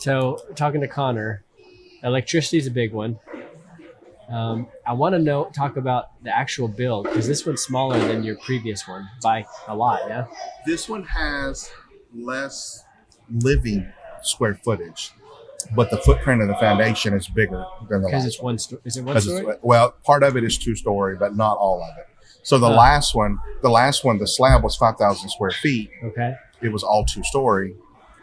So talking to Connor, electricity is a big one. I want to talk about the actual build because this one's smaller than your previous one by a lot. Yeah. This one has less living square footage, but the footprint of the foundation is bigger than the because last it's one. one. Is it one story? Well, part of it is 2-story, but not all of it. So the last one, the slab was 5,000 square feet. Okay. It was all 2-story,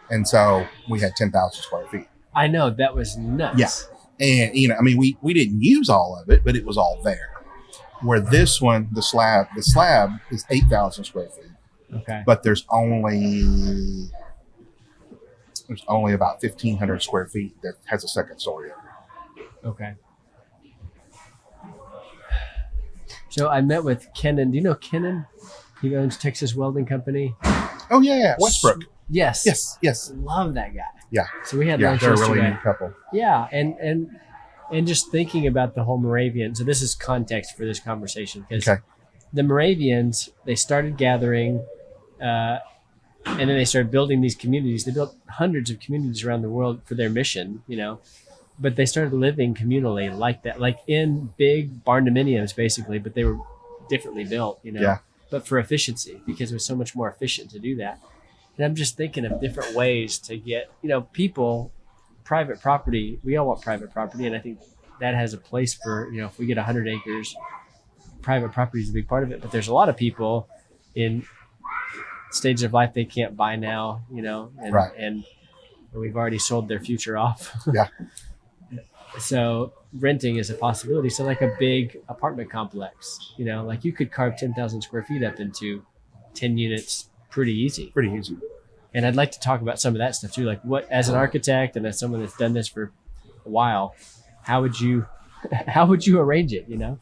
and so we had 10,000 square feet. I know that was nuts. Yeah. And, I mean, we didn't use all of it, but it was all there. Where this one, the slab is 8,000 square feet. Okay. But there's only about 1,500 square feet that has a second story. Okay. So I met with Kenan. Do you know Kenan? He owns Texas Welding Company. Oh, yeah. Westbrook. Yes. Yes. Love that guy. Yeah. So we had Yeah, lunch they're a yesterday. really neat couple. Yeah, and just thinking about the whole Moravian. So this is context for this conversation because the Moravians, they started gathering, and then they started building these communities. They built hundreds of communities around the world for their mission, but they started living communally like that, like in big barndominiums basically, but they were differently built, but for efficiency because it was so much more efficient to do that. And I'm just thinking of different ways to get, people, private property. We all want private property. And I think that has a place for, if we get 100 acres, private property is a big part of it. But there's a lot of people in stages of life they can't buy now, and we've already sold their future off. Yeah. So renting is a possibility. So like a big apartment complex, like you could carve 10,000 square feet up into 10 units. Pretty easy. And I'd like to talk about some of that stuff too. Like what, as an architect and as someone that's done this for a while, how would you arrange it? I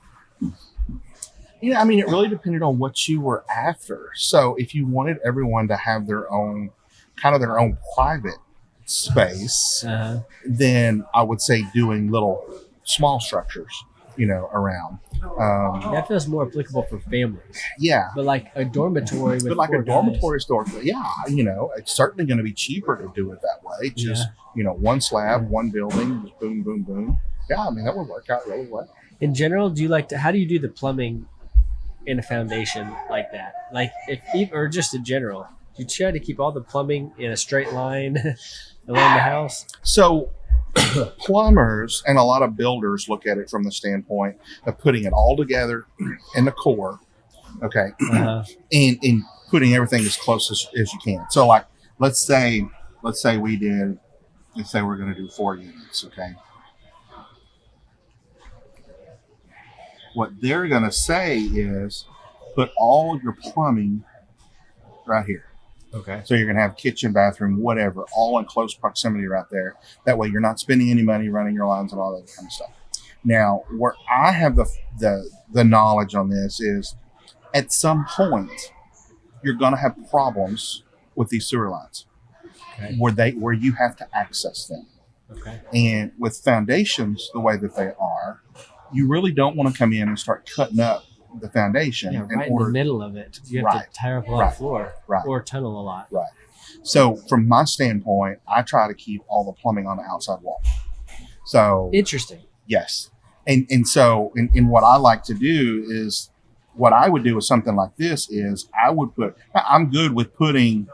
mean, it really depended on what you were after. So if you wanted everyone to have their own private space, then I would say doing little small structures, around. That feels more applicable for families. Yeah. But like a dormitory with dormitory store, it's certainly going to be cheaper to do it that way. Just, one slab, one building, just boom, boom, boom. Yeah, I mean, that would work out really well. In general, how do you do the plumbing in a foundation like that? Like or just in general, do you try to keep all the plumbing in a straight line along the house? So plumbers and a lot of builders look at it from the standpoint of putting it all together in the core, and putting everything as close as you can. So like, let's say we're going to do 4 units, okay? What they're going to say is put all your plumbing right here. Okay. So you're going to have kitchen, bathroom, whatever, all in close proximity right there. That way you're not spending any money running your lines and all that kind of stuff. Now, where I have the knowledge on this is at some point you're going to have problems with these sewer lines where you have to access them. Okay. And with foundations the way that they are, you really don't want to come in and start cutting up the foundation. Yeah, right in the middle of it. You have to tear up a lot of floor or tunnel a lot. Right. So from my standpoint, I try to keep all the plumbing on the outside wall. So interesting. Yes. And so what I like to do is what I would do with something like this is I'm good with putting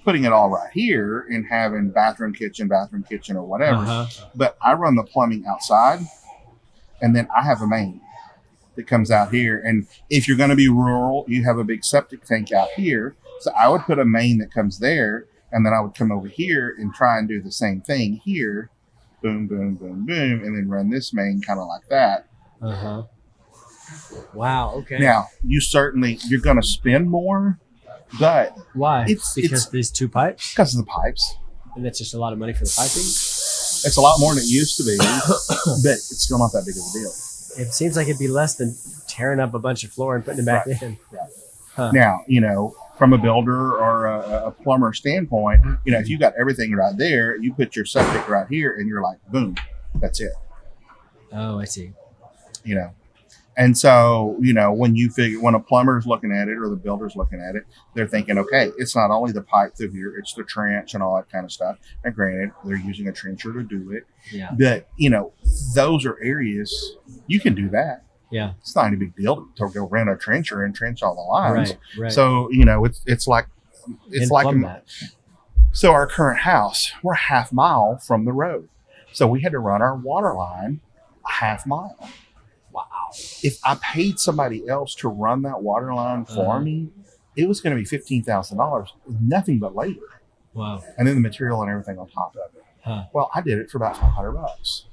it all right here and having bathroom, kitchen or whatever. But I run the plumbing outside and then I have a main that comes out here. And if you're going to be rural, you have a big septic tank out here. So I would put a main that comes there, and then I would come over here and try and do the same thing here. Boom, boom, boom, boom. And then run this main kind of like that. Wow. Okay. Now, you're going to spend more, but why? Because these two pipes? Because of the pipes. And that's just a lot of money for the piping? It's a lot more than it used to be, but it's still not that big of a deal. It seems like it'd be less than tearing up a bunch of floor and putting it back in. Right. Huh. Now, from a builder or a plumber standpoint, if you got everything right there, you put your septic right here and you're like, boom, that's it. Oh, I see. And so, when a plumber's looking at it or the builder's looking at it, they're thinking, okay, it's not only the pipe through here, it's the trench and all that kind of stuff. And granted, they're using a trencher to do it. Yeah. But, those are areas you can do that. Yeah. It's not any big deal to go rent a trencher and trench all the lines. Right. So, it's like that. So our current house, we're a half mile from the road. So we had to run our water line a half mile. Wow. If I paid somebody else to run that water line for me, it was going to be $15,000, nothing but labor. Wow. And then the material and everything on top of it. Huh. Well, I did it for about $500.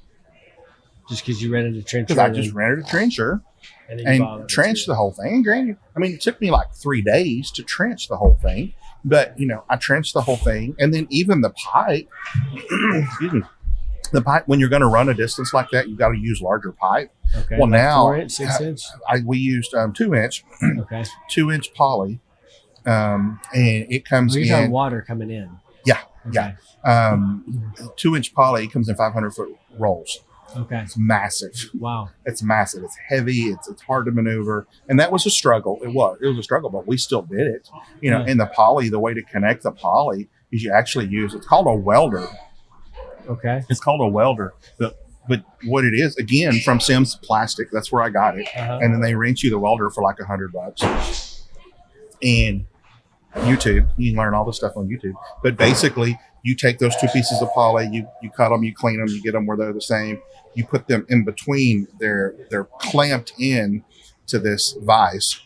Just because you rented a trencher? Because I just rented a trencher and trenched the whole thing. And granted, it took me like 3 days to trench the whole thing. But, I trenched the whole thing. And then even the pipe, excuse me, the pipe, when you're going to run a distance like that, you've got to use larger pipe. Okay. Well, like now 4 inch, 6 inch. We used 2-inch, Okay. 2-inch poly, and it comes We're in talking water coming in. Yeah, Okay. yeah. 2-inch poly comes in 500-foot rolls. Okay. It's massive. Wow. It's massive. It's heavy. It's hard to maneuver, and that was a struggle. It was a struggle, but we still did it. And the poly, the way to connect the poly is you actually use. It's called a welder. Okay. It's called a welder. But what it is, again, from Sims Plastic, that's where I got it. And then they rent you the welder for like $100. And YouTube, you can learn all this stuff on YouTube. But basically, you take those 2 pieces of poly, you cut them, you clean them, you get them where they're the same. You put them in between. They're clamped in to this vise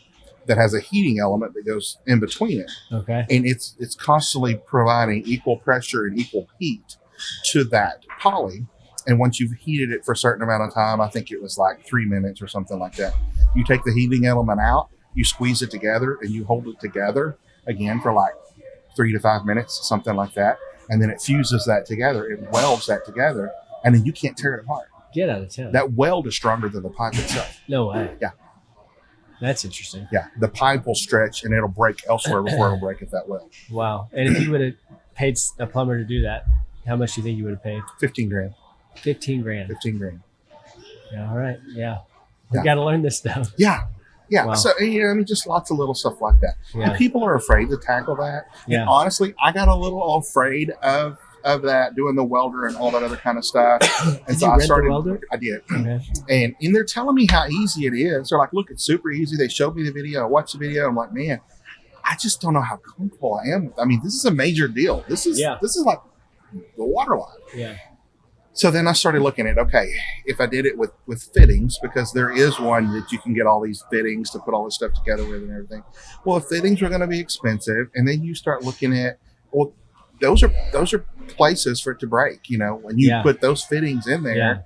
that has a heating element that goes in between it. Okay. And it's constantly providing equal pressure and equal heat to that poly. And once you've heated it for a certain amount of time, I think it was like 3 minutes or something like that, you take the heating element out, you squeeze it together, and you hold it together again for like 3 to 5 minutes, something like that. And then it fuses that together. It welds that together. And then you can't tear it apart. Get out of town. That weld is stronger than the pipe itself. No way. Yeah. That's interesting. Yeah. The pipe will stretch and it'll break elsewhere before it'll break at that weld. Wow. And if you would have paid a plumber to do that, how much do you think you would have paid? $15,000. 15 grand. 15 grand. Yeah. All right. Yeah. We got to learn this stuff. Yeah. Yeah. Wow. So, just lots of little stuff like that. Yeah. And people are afraid to tackle that. Yeah. And honestly, I got a little afraid of that, doing the welder and all that other kind of stuff. And Did so you I rent started. the welder? I did. Okay. And they're telling me how easy it is. They're like, look, it's super easy. They showed me the video. I watched the video. I'm like, man, I just don't know how comfortable I am. I mean, this is a major deal. This is like the water line. Yeah. So then I started looking at, okay, if I did it with fittings, because there is one that you can get all these fittings to put all this stuff together with and everything. Well, if fittings are going to be expensive, and then you start looking at, well, those are places for it to break. When you put those fittings in there,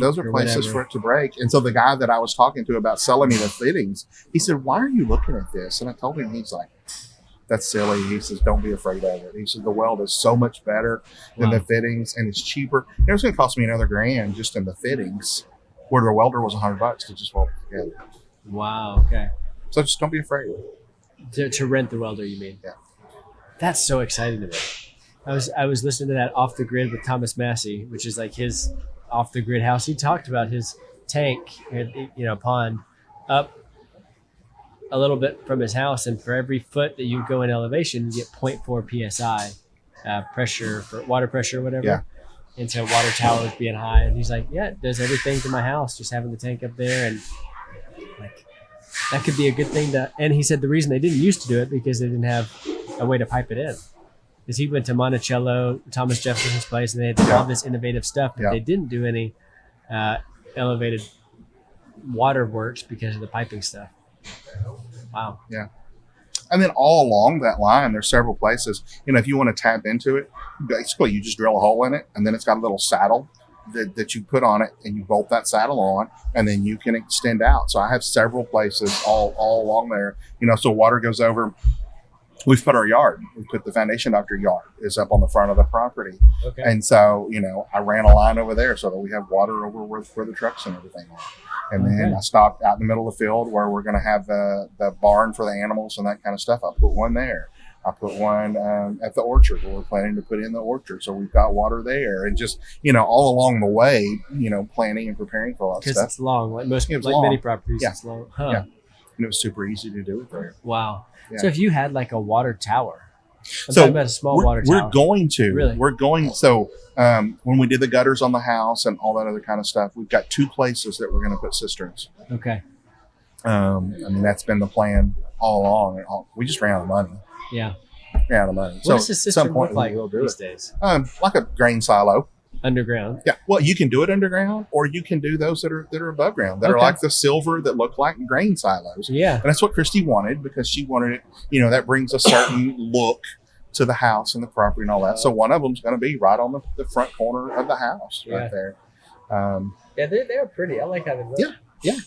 those are places for it to break. And so the guy that I was talking to about selling me the fittings, he said, why are you looking at this? And I told him, he's like, that's silly. He says, don't be afraid of it. He said, the weld is so much better than the fittings, and it's cheaper. It was going to cost me another $1,000 just in the fittings, where the welder was $100 to just weld it together. Wow. Okay. So just don't be afraid. To rent the welder, you mean? Yeah. That's so exciting to me. I was listening to that Off the Grid with Thomas Massey, which is like his off the grid house. He talked about his tank, pond up a little bit from his house, and for every foot that you go in elevation, you get 0.4 psi pressure for water pressure or whatever. Yeah. And so water towers being high, and he's like, yeah, it does everything to my house, just having the tank up there, and like that could be a good thing to. And he said the reason they didn't used to do it because they didn't have a way to pipe it in. Because he went to Monticello, Thomas Jefferson's place, and they had all this innovative stuff, but they didn't do any elevated water works because of the piping stuff. Wow. Yeah. And then all along that line, there's several places. If you want to tap into it, basically you just drill a hole in it, and then it's got a little saddle that you put on it, and you bolt that saddle on, and then you can extend out. So I have several places all along there. So water goes over. We've put our yard. We put the foundation doctor yard is up on the front of the property. Okay. And so, I ran a line over there so that we have water over where the trucks and everything are. And then I stopped out in the middle of the field where we're going to have the barn for the animals and that kind of stuff. I put one there. I put one at the orchard where we're planning to put in the orchard. So we've got water there, and just, all along the way, planning and preparing for all that Because stuff. it's long. Like long. many properties, Yeah. it's long. Huh. Yeah. And it was super easy to do it there. Wow. Yeah. So if you had like a water tower, I'm So talking about a small water tower. We're going to. Really? We're going. So when we did the gutters on the house and all that other kind of stuff, we've got 2 places that we're going to put cisterns. Okay. That's been the plan all along. We just ran out of money. Yeah. Ran out of money. What So does a at cistern some point look like we'll do these it. days? Like a grain silo. Underground. Yeah. Well, you can do it underground, or you can do those that are above ground, that are Okay. like the silver that look like grain silos. Yeah. And that's what Christy wanted, because she wanted it. That brings a certain look to the house and the property and all that. So one of them's going to be right on the front corner of the house, right there. Yeah, they're pretty. I like how they look. Yeah.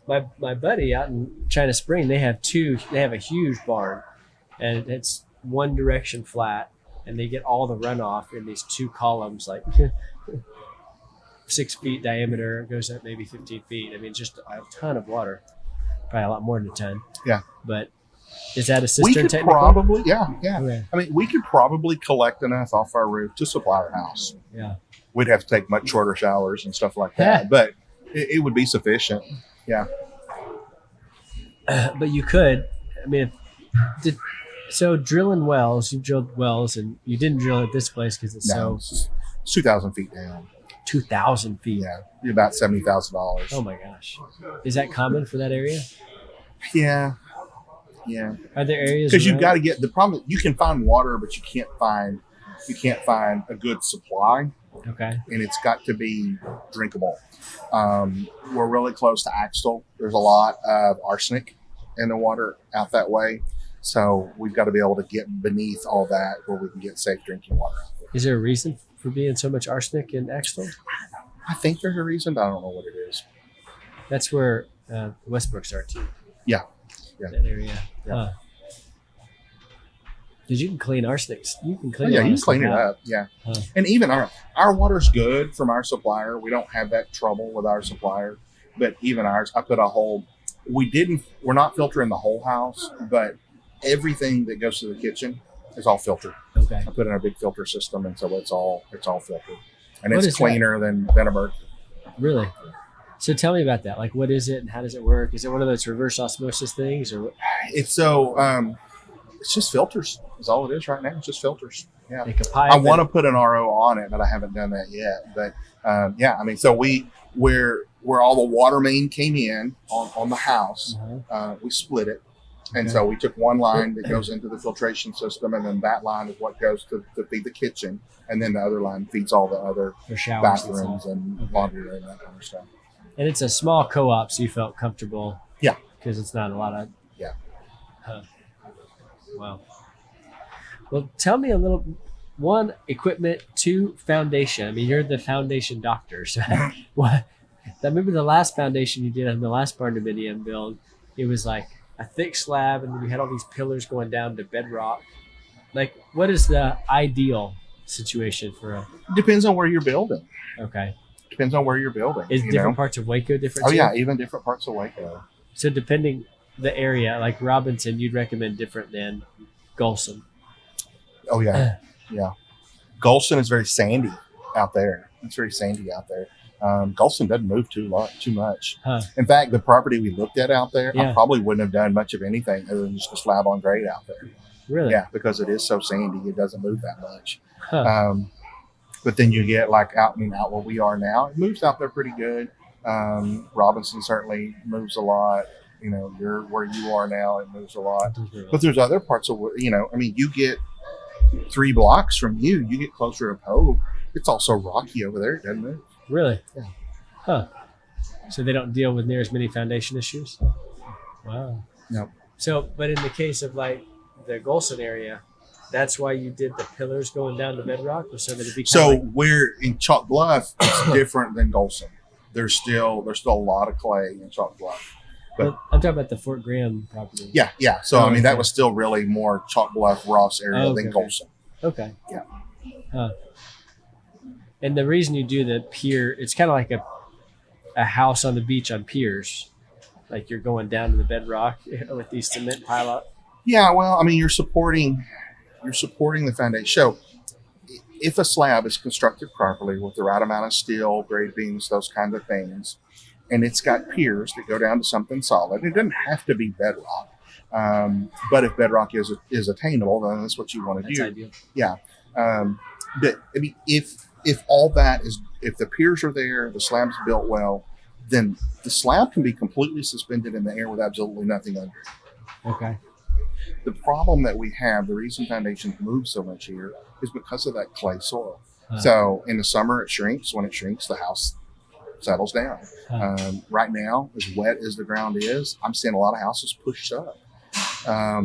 My buddy out in China Spring, they have a huge barn, and it's one direction flat, and they get all the runoff in these 2 columns, like 6 feet diameter. It goes up maybe 15 feet. I mean, just a ton of water, probably a lot more than a ton. Yeah. But is that a We cistern could technically? probably, yeah. Okay. I mean, we could probably collect enough off our roof to supply our house. Yeah. We'd have to take much shorter showers and stuff like that, but it would be sufficient. Yeah. But you could, I mean, so drilling wells, you drilled wells, and you didn't drill at this place because it's It's 2,000 feet down. 2,000 feet. Yeah. About $70,000. Oh my gosh. Is that common for that area? Yeah. Yeah. Are there areas? Because you've around- got to get the problem. You can find water, but you can't find a good supply, Okay. and it's got to be drinkable. We're really close to Axtell. There's a lot of arsenic in the water out that way, so we've got to be able to get beneath all that where we can get safe drinking water out there. Is there a reason for being so much arsenic in Axtell? I think there's a reason, but I don't know what it is. That's where Westbrooks are too. Yeah. Yeah. That area. Yeah. Huh. Because you can clean arsenic. You can clean. Yeah, a lot you of can clean stuff it out. up. Yeah. Huh. And even our water's good from our supplier. We don't have that trouble with our supplier. But even ours, I put we're not filtering the whole house, but everything that goes to the kitchen is all filtered. Okay. I put in a big filter system, and so it's all filtered. And What it's is cleaner than a Mercury. Really? So tell me about that. Like, what is it and how does it work? Is it one of those reverse osmosis things, or what? It's it's just filters. Is all it is right now. It's just filters. Yeah. Like a pipe? I want to put an RO on it, but I haven't done that yet. But I mean, so where all the water main came in on the house, we split it. And so we took one line that goes into the filtration system, and then that line is what goes to feed the kitchen, and then the other line feeds all the other For showers and bathrooms stuff. and laundry room and that kind of stuff. And it's a small co-op, so you felt comfortable. Yeah. Because it's not a lot of. Yeah. Huh. Wow. Well, tell me a little. 1, equipment. 2, foundation. I mean, you're the foundation doctor. So, what? I remember the last foundation you did on the last Barndominium build. It was like a thick slab, and then you had all these pillars going down to bedrock. Like, what is the ideal situation for a? Depends on where you're building. Okay. Depends on where you're building. Is different parts of Waco different? Oh too? yeah, even different parts of Waco. So depending the area, like Robinson, you'd recommend different than Golson. Oh yeah, yeah. Golson is very sandy out there. It's very sandy out there. Golson doesn't move too much. Huh. In fact, the property we looked at out there, Yeah. I probably wouldn't have done much of anything other than just a slab on grade out there. Really? Yeah, because it is so sandy, it doesn't move that much. Huh. But then you get like out where we are now, it moves out there pretty good. Robinson certainly moves a lot. You're where you are now, it moves a lot. But there's other parts of you get 3 blocks from you get closer to Poe. It's also rocky over there, doesn't it? Really? Yeah. Huh. So they don't deal with near as many foundation issues? Wow. Yep. So, but in the case of like the Golson area, that's why you did the pillars going down to bedrock, or so that it becomes. So we're in Chalk Bluff, it's different than Golson. There's still a lot of clay in Chalk Bluff. But I'm talking about the Fort Graham property. Yeah. So Oh, that okay. was still really more Chalk Bluff, Ross area than Golson. Okay. Yeah. Huh. And the reason you do the pier, it's kind of like a house on the beach on piers. Like you're going down to the bedrock with these cement pile up Yeah, well, I mean, you're supporting the foundation. So if a slab is constructed properly with the right amount of steel, grade beams, those kinds of things, and it's got piers that go down to something solid, it doesn't have to be bedrock. But if bedrock is attainable, then that's what you want to do. Ideal. Yeah. But I mean, if all that is, if the piers are there, the slab's built well, then the slab can be completely suspended in the air with absolutely nothing under it. Okay. The problem that we have, the reason foundations move so much here, is because of that clay soil. So in the summer it shrinks. When it shrinks, the house settles down. Right now, as wet as the ground is, I'm seeing a lot of houses pushed up. I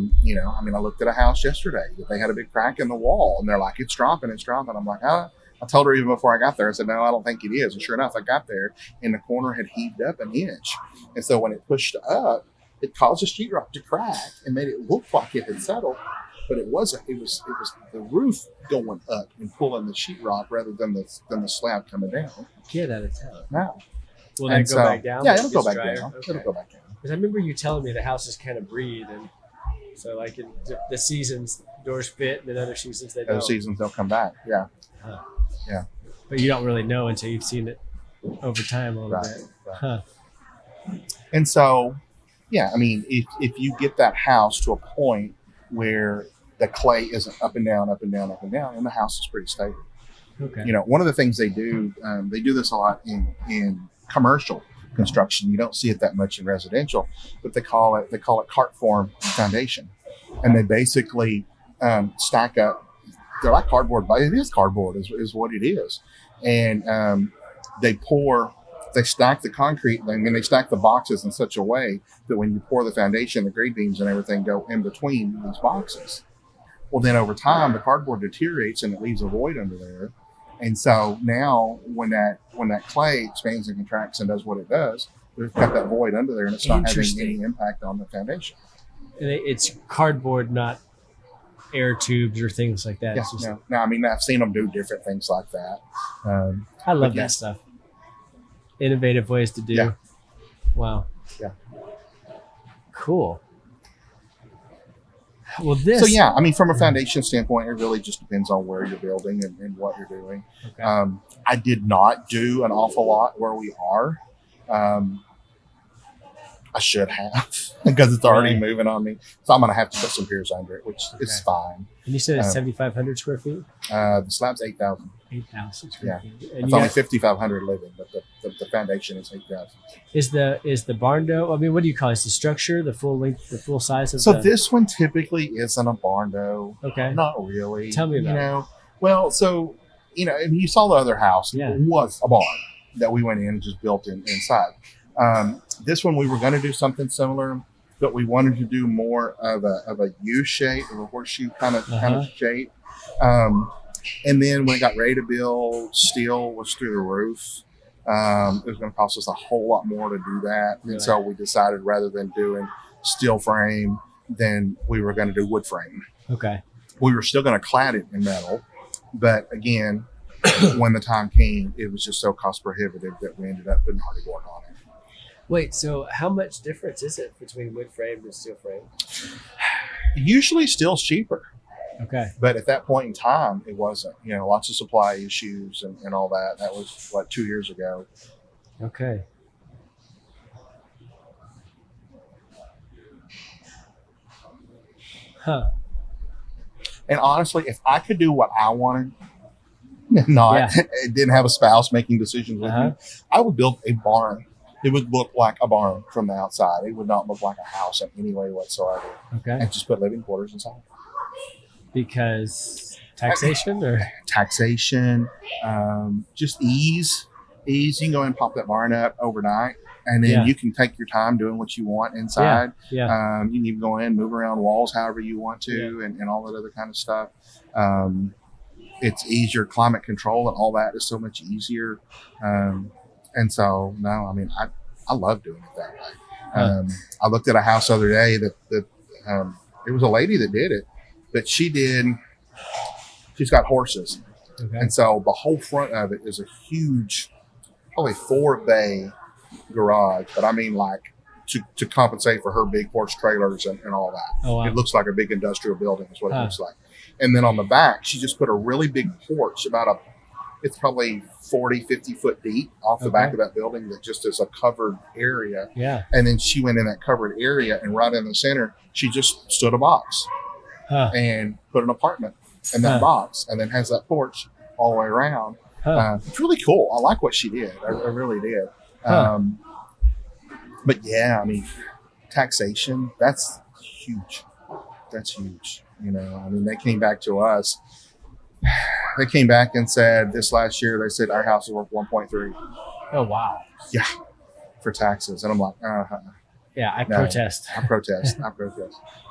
looked at a house yesterday that they had a big crack in the wall, and they're like, it's dropping. I'm like, I told her even before I got there, I said, no, I don't think it is. And sure enough, I got there and the corner had heaved up an inch. And so when it pushed up, it caused the sheetrock to crack and made it look like it had settled, but it wasn't. It was the roof going up and pulling the sheetrock rather than the slab coming down. Get out of town. No. Will that go back down? Yeah, it'll go back drier? down. Okay. It'll go back down. Because I remember you telling me the houses kind of breathe, and so like in the seasons, doors fit, and then other seasons they don't. Other seasons they'll come back. Yeah. Yeah. But you don't really know until you've seen it over time a little bit. Right. Huh. And so, yeah, I mean, if you get that house to a point where the clay isn't up and down, and the house is pretty stable. Okay. One of the things they do this a lot in commercial construction. You don't see it that much in residential, but they call it cart form foundation, and they basically stack up. They're like cardboard, but it is cardboard is what it is, and they stack the concrete, and then they stack the boxes in such a way that when you pour the foundation, the grade beams and everything go in between these boxes. Well, then over time, the cardboard deteriorates and it leaves a void under there. And so now when that clay expands and contracts and does what it does, there's got that void under there and it's not having any impact on the foundation. And it's cardboard, not air tubes or things like that. Yeah, no, I mean, I've seen them do different things like that. I love that stuff. Innovative ways to do. Yeah. Wow. Yeah. Cool. Well, I mean, from a foundation standpoint, it really just depends on where you're building and what you're doing. Okay. I did not do an awful lot where we are. I should have because it's already moving on me. So I'm going to have to put some piers under it, which is fine. And you said it's 7,500 square feet? The slab's 8,000. 8,000 square feet. And it's only 5,500 living, but the foundation is 8,000. Is the barn dough? I mean, what do you call it? Is the structure the full length, the full size of? So this one typically isn't a barn dough. Okay. Not really. Tell me about it. Well, so and you saw the other house. Yeah. It was a barn that we went in and just built inside. This one we were going to do something similar, but we wanted to do more of a U shape, of a horseshoe kind of shape. And then when it got ready to build, steel was through the roof. It was going to cost us a whole lot more to do that. Really? And so we decided rather than doing steel frame, then we were going to do wood frame. Okay. We were still going to clad it in metal. But again, when the time came, it was just so cost prohibitive that we ended up putting hardboard on it. Wait, so how much difference is it between wood frame and steel frame? Usually steel's cheaper. Okay. But at that point in time, it wasn't. Lots of supply issues and all that. That was, 2 years ago. Okay. Huh. And honestly, if I could do what I wanted, didn't have a spouse making decisions with me, I would build a barn. It would look like a barn from the outside. It would not look like a house in any way whatsoever. Okay. And just put living quarters inside. Because taxation or? Taxation, just ease. You can go and pop that barn up overnight. And then you can take your time doing what you want inside. Yeah. You can even go in, move around walls however you want to, and all that other kind of stuff. It's easier. Climate control and all that is so much easier. And so, no, I mean, I love doing it that way. I looked at a house the other day that it was a lady that did it, but she's got horses. Okay. And so the whole front of it is a huge, probably 4-bay garage, but I mean like to compensate for her big porch trailers and all that. Oh, wow. It looks like a big industrial building is what it looks like. And then on the back, she just put a really big porch, it's probably 40, 50 foot deep off the back of that building that just is a covered area. Yeah. And then she went in that covered area, and right in the center, she just stood a box and put an apartment in that box, and then has that porch all the way around. It's really cool. I like what she did. I really did. But yeah, I mean, taxation, that's huge. That's huge. You know, I mean, they came back to us. They came back and said this last year, they said our house is worth 1.3. Oh, wow. Yeah. For taxes. And I'm like, Yeah, I protest. I protest.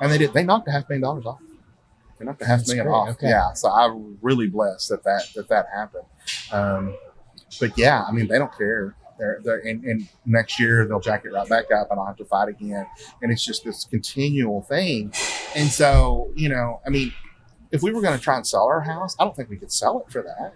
And they did. They knocked $500,000 off. They knocked $500,000 off. Okay. Yeah. So I'm really blessed that happened. But yeah, I mean, they don't care. And next year they'll jack it right back up, and I'll have to fight again. And it's just this continual thing. And so, you know, I mean, if we were going to try and sell our house, I don't think we could sell it for that.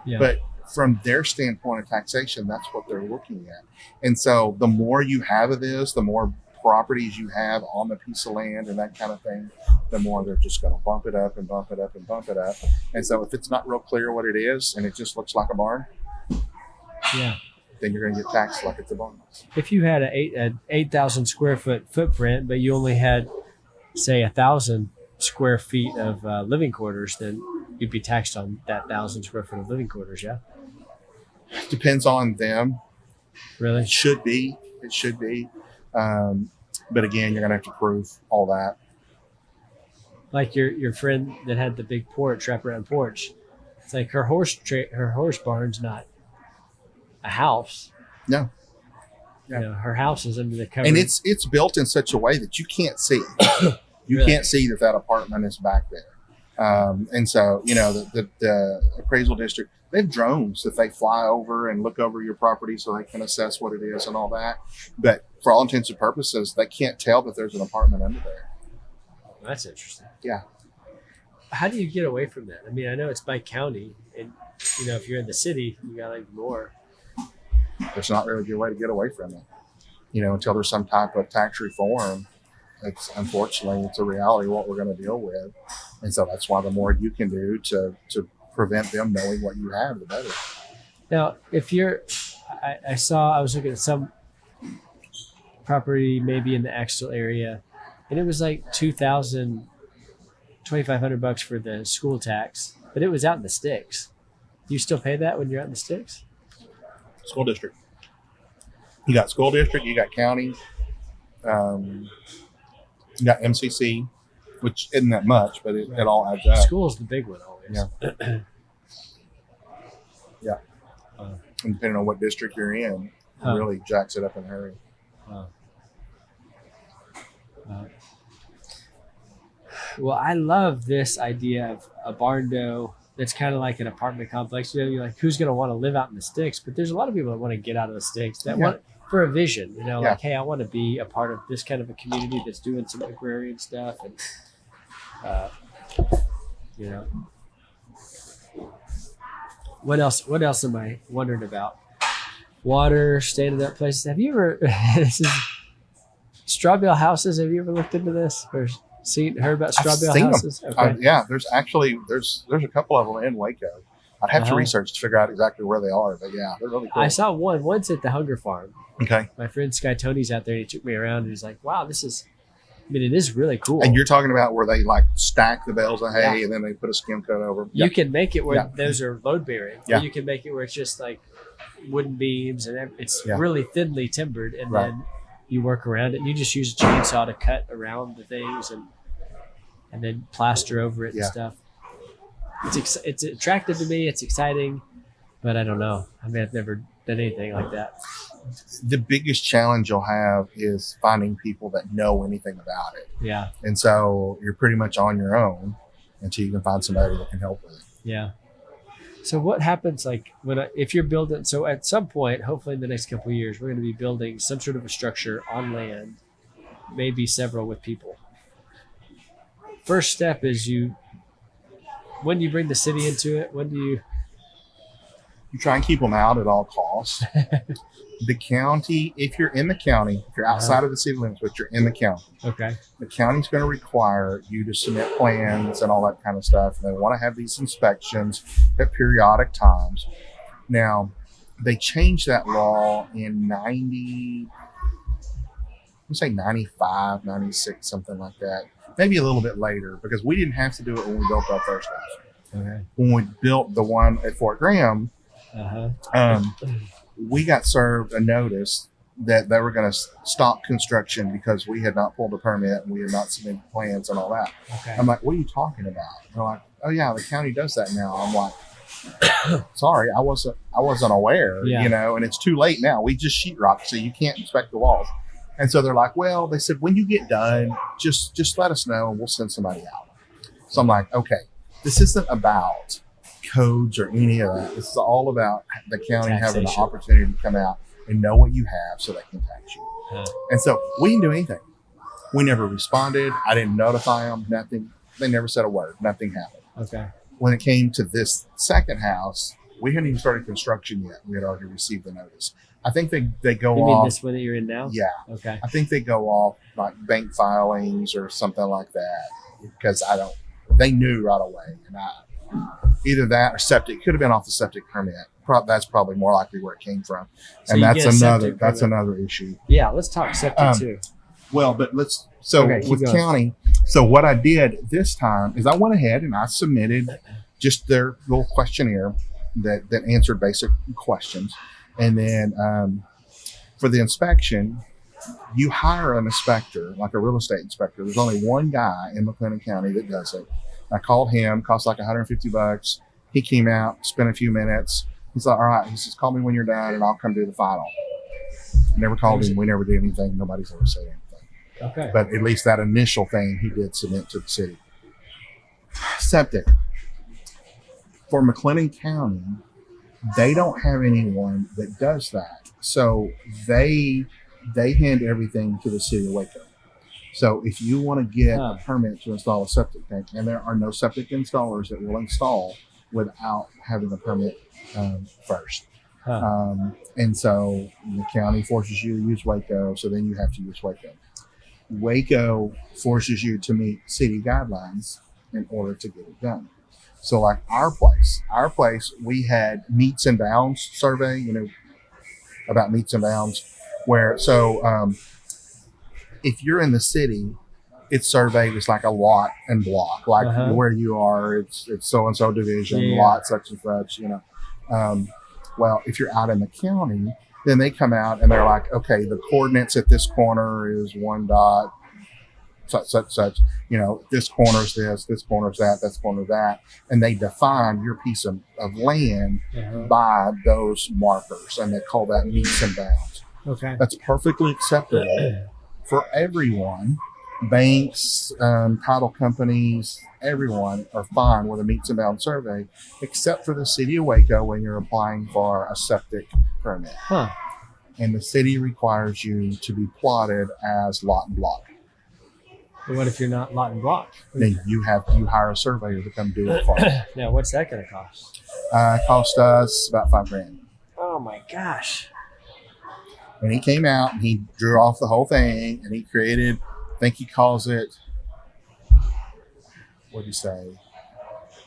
Yeah. But from their standpoint of taxation, that's what they're looking at. And so the more you have of this, the more properties you have on the piece of land and that kind of thing, the more they're just going to bump it up and bump it up and bump it up. And so if it's not real clear what it is and it just looks like a barn, then you're going to get taxed like it's a barn. If you had an 8,000 square foot footprint, but you only had, say, 1,000 square feet of living quarters, then you'd be taxed on that 1,000 square foot of living quarters. Yeah. Depends on them. Really? It should be. But again, you're going to have to prove all that. Like your friend that had the big porch, wraparound porch. It's like her horse barn's not a house. No. Yeah. You know, her house is under the cover. And it's built in such a way that you can't see. You can't see that apartment is back there. And so, you know, the appraisal district, they have drones that they fly over and look over your property so they can assess what it is and all that. But for all intents and purposes, they can't tell that there's an apartment under there. That's interesting. Yeah. How do you get away from that? I mean, I know it's by county, and, you know, if you're in the city, you got to more. There's not really a good way to get away from it, you know, until there's some type of tax reform. Unfortunately, it's a reality of what we're going to deal with. And so that's why the more you can do to prevent them knowing what you have, the better. Now, if I was looking at some property maybe in the Axtell area, and it was like $2,500 for the school tax, but it was out in the sticks. Do you still pay that when you're out in the sticks? School district. You got school district, you got county, you got MCC, which isn't that much, but it all adds up. School's the big one always. Yeah. Yeah. And depending on what district you're in, it really jacks it up in a hurry. Well, I love this idea of a barn dough that's kind of like an apartment complex. You know, you're like, who's going to want to live out in the sticks? But there's a lot of people that want to get out of the sticks, that want for a vision, you know, like, hey, I want to be a part of this kind of a community that's doing some agrarian stuff. And, you know, what else am I wondering about? Water, standing up places. Have you ever, this is straw bale houses. Have you ever looked into this or heard about straw bale houses? Okay. Yeah, there's a couple of them in Waco. I'd have to research to figure out exactly where they are, but yeah, they're really cool. I saw one once at the Hunger Farm. Okay. My friend Sky Tony's out there. He took me around and he's like, wow, it is really cool. And you're talking about where they like stack the bales of hay and then they put a skim coat over them. You can make it where those are load bearing. Yeah. You can make it where it's just like wooden beams and it's really thinly timbered, and then you work around it. You just use a chainsaw to cut around the things and then plaster over it and stuff. It's attractive to me. It's exciting, but I don't know. I mean, I've never done anything like that. The biggest challenge you'll have is finding people that know anything about it. Yeah. And so you're pretty much on your own until you can find somebody that can help with it. Yeah. So what happens like if you're building, so at some point, hopefully in the next couple of years, we're going to be building some sort of a structure on land, maybe several with people. First step is when do you bring the city into it? You try and keep them out at all costs. The county, if you're in the county, if you're outside of the city limits, but you're in the county, Okay. the county's going to require you to submit plans and all that kind of stuff. And they want to have these inspections at periodic times. Now, they changed that law in 95, 96, something like that. Maybe a little bit later, because we didn't have to do it when we built our first house. Okay. When we built the one at Fort Graham, we got served a notice that they were going to stop construction because we had not pulled a permit and we had not submitted plans and all that. Okay. I'm like, what are you talking about? They're like, oh yeah, the county does that now. I'm like, sorry, I wasn't aware, and it's too late now. We just sheetrock, so you can't inspect the walls. And so they're like, well, they said, when you get done, just let us know and we'll send somebody out. So I'm like, okay, this isn't about codes or any of that. This is all about the county having the opportunity to come out and know what you have so they can tax you. And so we didn't do anything. We never responded. I didn't notify them, nothing. They never said a word. Nothing happened. Okay. When it came to this second house, we hadn't even started construction yet. We had already received the notice. I think they go off. You mean this one that you're in now? Yeah. Okay. I think they go off like bank filings or something like that, because they knew right away. And either that or septic. Could have been off the septic permit. That's probably more likely where it came from. So and that's another issue. Yeah, let's talk septic too. Well, but with going. county, so what I did this time is I went ahead and I submitted just their little questionnaire that answered basic questions. And then for the inspection, you hire an inspector, like a real estate inspector. There's only one guy in McLennan County that does it. I called him, cost like $150. He came out, spent a few minutes. He's like, all right. He says, call me when you're done and I'll come do the final. Never called him. We never did anything. Nobody's ever said anything. Okay. But at least that initial thing he did submit to the city. Septic. For McLennan County, they don't have anyone that does that. So they hand everything to the city of Waco. So if you want to get a permit to install a septic tank, and there are no septic installers that will install without having a permit first. And so the county forces you to use Waco, so then you have to use Waco. Waco forces you to meet city guidelines in order to get it done. So like our place, we had meets and bounds survey, about meets and bounds, where, if you're in the city, it's surveyed as like a lot and block, like where you are, it's so-and-so division, lot such and such, well, if you're out in the county, then they come out and they're like, okay, the coordinates at this corner is 1 dot, such, this corner's this corner's that corner that, and they define your piece of land by those markers, and they call that meets and bounds. Okay. That's perfectly acceptable for everyone. Banks, title companies, everyone are fine with a meets and bounds survey, except for the city of Waco when you're applying for a septic permit. And the city requires you to be plotted as lot and block. But what if you're not lot and block? Then you hire a surveyor to come do it for you. Now, what's that going to cost? It cost us about $5,000. Oh my gosh. And he came out and he drew off the whole thing and he created, I think he calls it, what'd you say?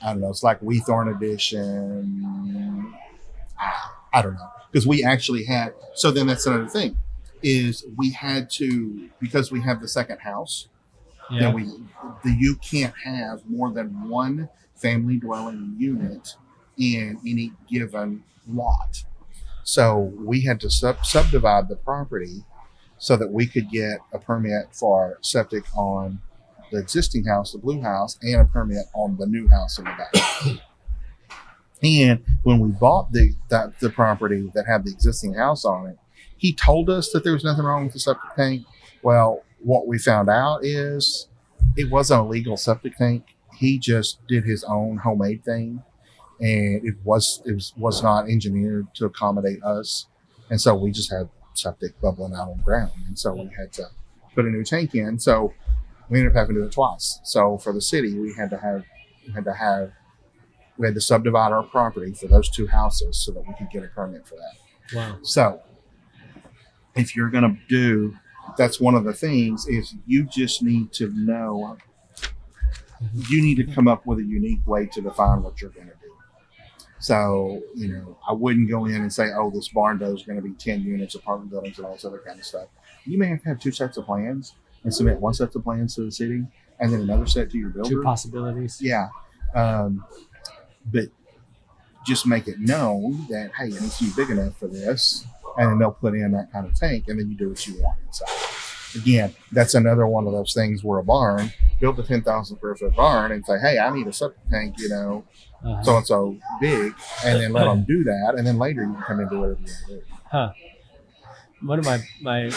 I don't know. It's like Wiethorn edition. I don't know. Because we actually had, so then that's another thing, is we had to, because we have the second house, then you can't have more than one family dwelling unit in any given lot. So we had to subdivide the property so that we could get a permit for septic on the existing house, the blue house, and a permit on the new house in the back. And when we bought the property that had the existing house on it, he told us that there was nothing wrong with the septic tank. Well, what we found out is it wasn't a legal septic tank. He just did his own homemade thing, and it was not engineered to accommodate us. And so we just had septic bubbling out on the ground, and so we had to put a new tank in. So we ended up having to do it twice. So for the city, we had to have We had to subdivide our property for those 2 houses so that we could get a permit for that. Wow. So if you're going to do, that's one of the things is you just need to know, you need to come up with a unique way to define what you're going to do. So, I wouldn't go in and say, oh, this barn dough is going to be 10 units, apartment buildings, and all this other kind of stuff. You may have to have 2 sets of plans and submit 1 set of plans to the city and then another set to your builder. 2 possibilities. Yeah. But just make it known that, hey, it needs to be big enough for this. And then they'll put in that kind of tank, and then you do what you want inside. Again, that's another one of those things where a barn, build a 10,000 square foot barn and say, hey, I need a septic tank, so-and-so big, and then let them do that. And then later you can come and do whatever you want to do. Huh. One of my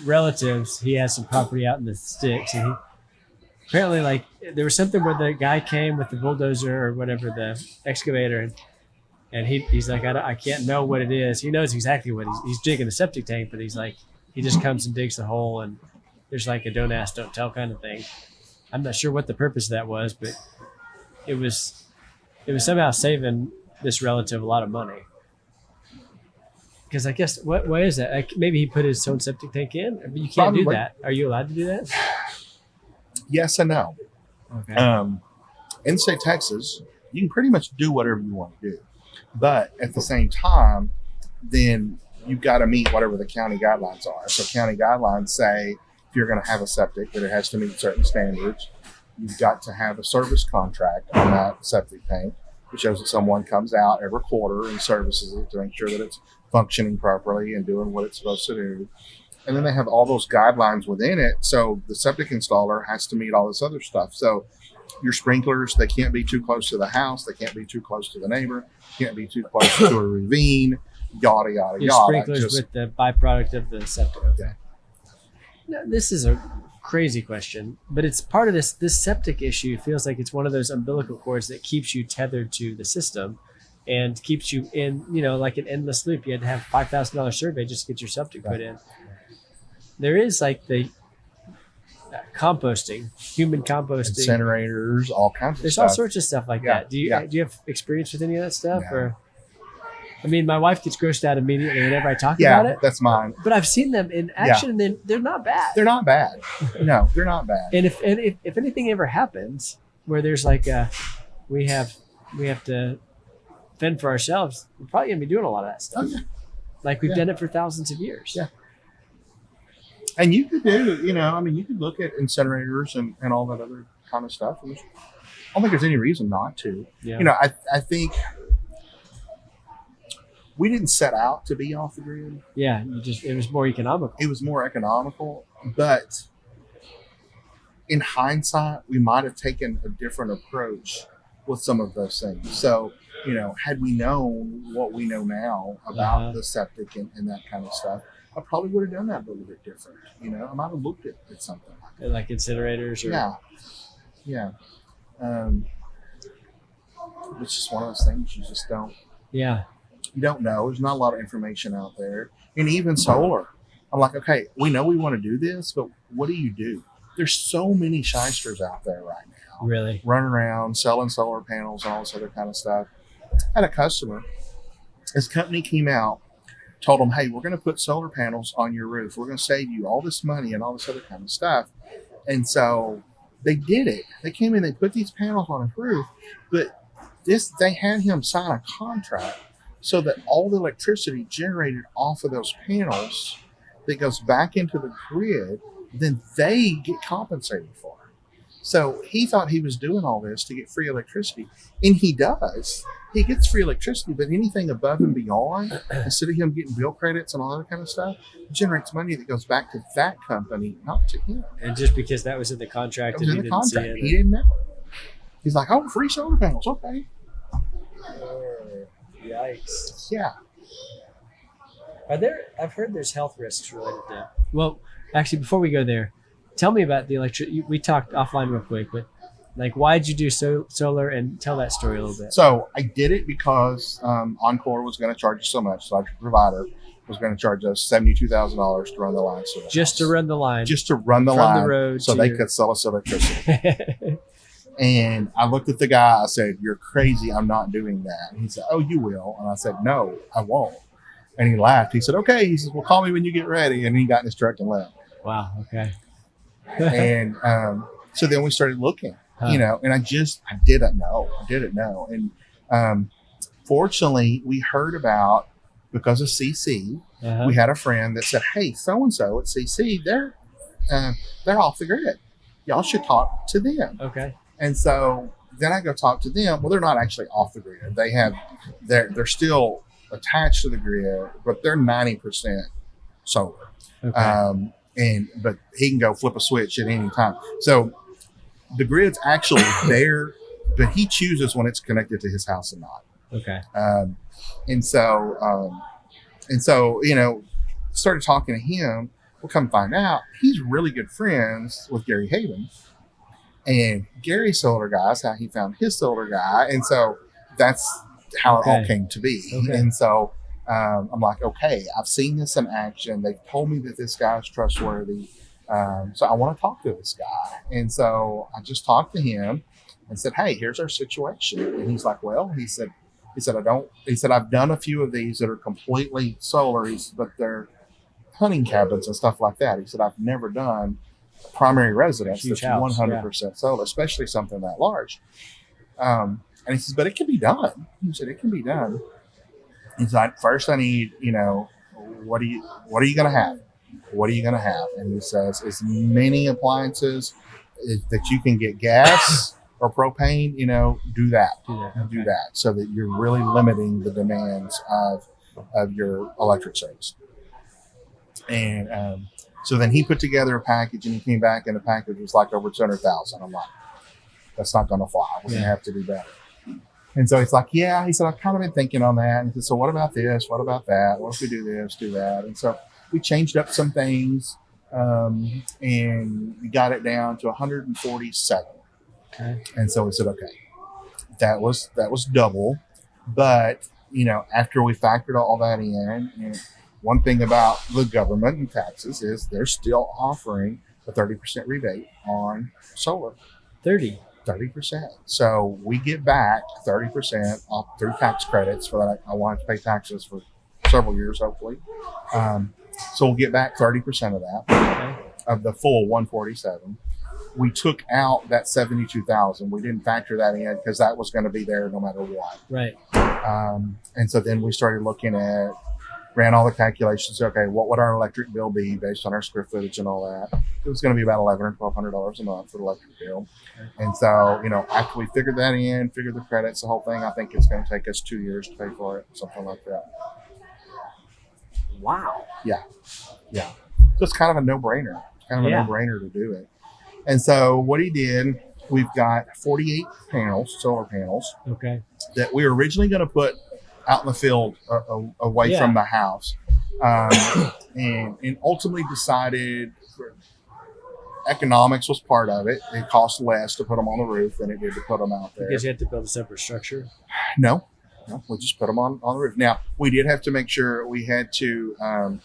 relatives, he has some property out in the sticks, and he apparently there was something where the guy came with the bulldozer or whatever, the excavator, and he's like, I can't know what it is. He knows exactly what he's digging a septic tank, but he's like, he just comes and digs the hole, and there's like a don't ask, don't tell kind of thing. I'm not sure what the purpose of that was, but it was somehow saving this relative a lot of money. Because I guess, what is that? Maybe he put his own septic tank in? But you can't do that. Are you allowed to do that? Yes and no. Okay. In the state of Texas, you can pretty much do whatever you want to do. But at the same time, then you've got to meet whatever the county guidelines are. So county guidelines say if you're going to have a septic, that it has to meet certain standards. You've got to have a service contract on that septic tank, which shows that someone comes out every quarter and services it to make sure that it's functioning properly and doing what it's supposed to do. And then they have all those guidelines within it. So the septic installer has to meet all this other stuff. So your sprinklers, they can't be too close to the house. They can't be too close to the neighbor. Can't be too close to a ravine. Yada, yada, your yada. Sprinklers with the byproduct of the septic. Okay. Now, this is a crazy question, but it's part of this septic issue. Feels like it's one of those umbilical cords that keeps you tethered to the system and keeps you in, like an endless loop. You had to have $5,000 survey just to get your septic put in. There is like the composting, human composting, incinerators, all kinds of There's stuff. all sorts of stuff like that. Do you have experience with any of that stuff? No. Or I mean, my wife gets grossed out immediately whenever I talk about it. That's mine. But I've seen them in action, and they're not bad. They're not bad. No, they're not bad. And if anything ever happens where there's like we have to fend for ourselves, we're probably gonna be doing a lot of that stuff. Okay. Like we've done it for thousands of years. Yeah. And you could do, you could look at incinerators and all that other kind of stuff. I don't think there's any reason not to. Yeah. I think we didn't set out to be off the grid. Yeah, it was more economical. It was more economical, but in hindsight, we might have taken a different approach with some of those things. So, had we known what we know now about the septic and that kind of stuff, I probably would have done that a little bit different. I might have looked at something like that. Like incinerators or Yeah. It's just one of those things you just don't. Yeah. You don't know. There's not a lot of information out there. And even solar. I'm like, okay, we know we want to do this, but what do you do? There's so many shysters out there right now. Really? Running around, selling solar panels and all this other kind of stuff. I had a customer. His company came out, told them, hey, we're going to put solar panels on your roof. We're going to save you all this money and all this other kind of stuff. And so they did it. They came in, they put these panels on his roof, but they had him sign a contract so that all the electricity generated off of those panels that goes back into the grid, then they get compensated for it. So he thought he was doing all this to get free electricity, and he does. He gets free electricity, but anything above and beyond, instead of him getting bill credits and all that kind of stuff, generates money that goes back to that company, not to him. And just because that was in the contract, It was in the contract. He didn't know. He's like, oh, free solar panels, okay. Yikes. Yeah. I've heard there's health risks related to that. Well, actually, before we go there, tell me about the electric. We talked offline real quick, but like, why'd you do solar, and tell that story a little bit. So I did it because Encore was going to charge us so much. So our provider was going to charge us $72,000 to run the line. Just to run the line. Just to run the from line. The road so they could sell us electricity. And I looked at the guy. I said, "You're crazy. I'm not doing that." And he said, "Oh, you will." And I said, "No, I won't." And he laughed. He said, "Okay." He says, "Well, call me when you get ready." And he got in his truck and left. Wow. Okay. And so then we started looking, and I didn't know. And fortunately, we heard about, because of CC, we had a friend that said, "Hey, so-and-so at CC, they're off the grid. Y'all should talk to them." Okay. And so then I go talk to them. Well, they're not actually off the grid. They're still attached to the grid, but they're 90% solar. Okay. But he can go flip a switch at any time. So the grid's actually there, but he chooses when it's connected to his house or not. Okay. And so started talking to him. We'll come find out he's really good friends with Gary Haven, and Gary's solar guy is how he found his solar guy. And so that's how it all came to be. Okay. And so I'm like, okay, I've seen this in action. They've told me that this guy is trustworthy. So I want to talk to this guy. And so I just talked to him and said, "Hey, here's our situation." And he's like, "Well," he said, "I've done a few of these that are completely solar, but they're hunting cabins and stuff like that." He said, "I've never done a primary residence that's 100% solar, especially something that large." And he says, "But it can be done." He said, "It can be done." He's like, "First I need, what are you going to have? What are you going to have?" And he says, "As many appliances that you can get gas or propane, do that. Do that so that you're really limiting the demands of your electric service." And so then he put together a package, and he came back, and the package was like over 200,000. I'm like, that's not going to fly. We're going to have to do better. And so he's like, "Yeah." He said, "I've kind of been thinking on that." And he said, "So what about this? What about that? What if we do this, do that?" And so we changed up some things, and we got it down to 147. Okay. And so we said, okay, that was double. But, after we factored all that in, one thing about the government and taxes is they're still offering a 30% rebate on solar. 30%. So we get back 30% off through tax credits for that. I wanted to pay taxes for several years, hopefully. So we'll get back 30% of that, of the full 147. We took out that 72,000. We didn't factor that in because that was going to be there no matter what. Right. And so then we started looking at, ran all the calculations. Okay, what would our electric bill be based on our square footage and all that? It was going to be about $1,100 or $1,200 a month for the electric bill. Okay. And so, after we figured that in, figured the credits, the whole thing, I think it's going to take us 2 years to pay for it, something like that. Wow. Yeah. So it's kind of a no-brainer. No-brainer to do it. And so what he did, we've got 48 panels, solar panels, that we were originally going to put out in the field away from the house, and ultimately decided economics was part of it. It cost less to put them on the roof than it did to put them out there. Because you had to build a separate structure? No, we just put them on the roof. Now, we did have to make sure we had to...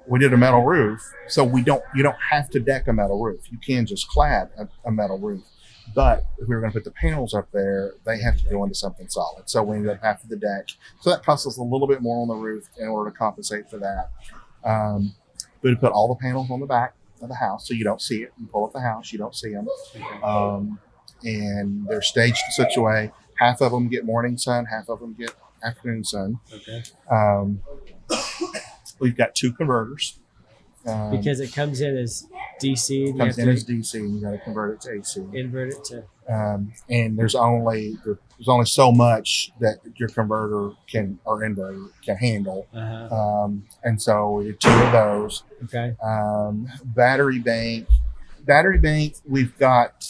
we did a metal roof, so you don't have to deck a metal roof. You can just clad a metal roof. But if we were going to put the panels up there, they have to go into something solid. So we ended up having the deck. So that cost us a little bit more on the roof in order to compensate for that. But we put all the panels on the back of the house, so you don't see it. You pull up the house, you don't see them. And they're staged in such a way, half of them get morning sun, half of them get afternoon sun. Okay. We've got 2 converters. Because it comes in as DC. It comes in as DC, and you got to convert it to AC. Invert it to. And there's only so much that your converter or inverter can handle. And so we did 2 of those. Okay. Battery bank. We've got